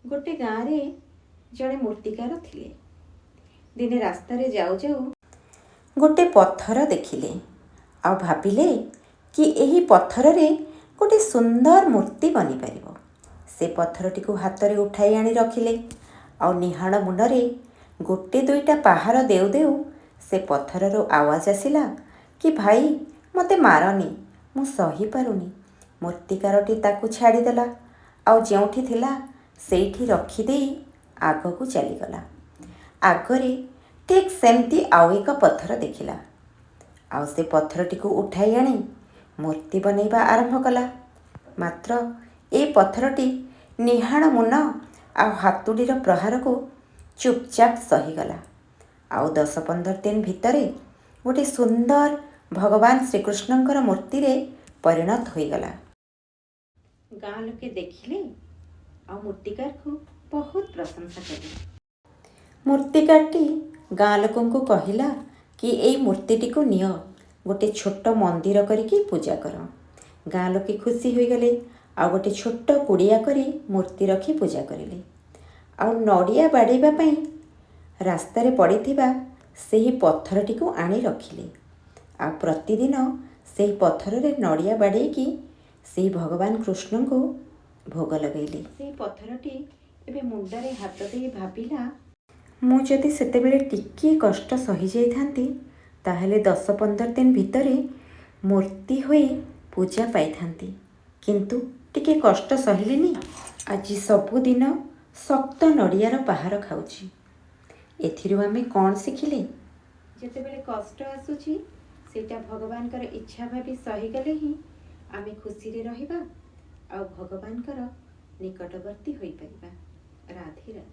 गोटे गाँव रे जड़े मूर्तिकार थिले। दिने रास्तारे जाऊ जाऊ गोटे पत्थर देखिले आ भाविले कि एही पत्थर रे गोटे सुंदर मूर्ति बनी पारिबो। से पत्थरटी को हाथ रे उठाई आनी रखिले आ निहाण मुंडरे गोटे दुईटा पहाड़ देउ देउ से पत्थर रो आवाज आसिला कि भाई मते मारनी, मु सही पारुनी। मूर्तिकारटी ताकू छाड़ीदेला आ जोठी थिला सेठी रखिदेई आगकू चलीगला। आगरे ठीक सेमती आउ एक पत्थर देखिला आ से पत्थरटी को उठाई आनी मूर्ति बनैबा आरंभ कला। मात्र ए पत्थरटी निहाण मुन आ हातुड़ीर प्रहार को चुपचाप सहीगला। आउ 10-15 दिन भितरे गोटे सुंदर भगवान श्रीकृष्णंकर मूर्ति रे परिणत होईगला। गाँ लोके देखिले आ मूर्तिकार को बहुत प्रशंसा कले। मूर्तिकारटी गाँ लोकन को कहिला कि एई मूर्तिटी को नियो गोटे छोट मंदिर करिकी पूजा कर। गाँ लोके खुशी होई गले आ गोटे छोट कुड़िया करी मूर्ति रखी पूजा करिले। आ नड़िया बाड़ेबा पई रास्ता रे पड़िथिबा सेही पत्थरटी को आनी रखिले। आ प्रतिदिन सेही पत्थर रे नड़िया बाड़ेकी सेही भगवान कृष्ण को भोग लगैले। सेही पत्थरटी एबे मुंडरे हाथ देई भाबिला, मु जदि सेतेबेले टिके कष्ट सही जाइथांती ताहेले 10-15 दिन भितरे मूर्ति होई पूजा पाइथांती। किंतु टिके कष्ट सहिलेनी। आज सबुदिन शक्त नड़ियार पहाड़ खाउची। एथिरु आमे कौन शिखिले? जेतेबेले कष्ट आसुची सेटा भगवानकर इच्छा भाबी सही गले ही आमे खुशी रे रहिबा आ भगवानकर निकटवर्ती होई परिबा। राधे राधे।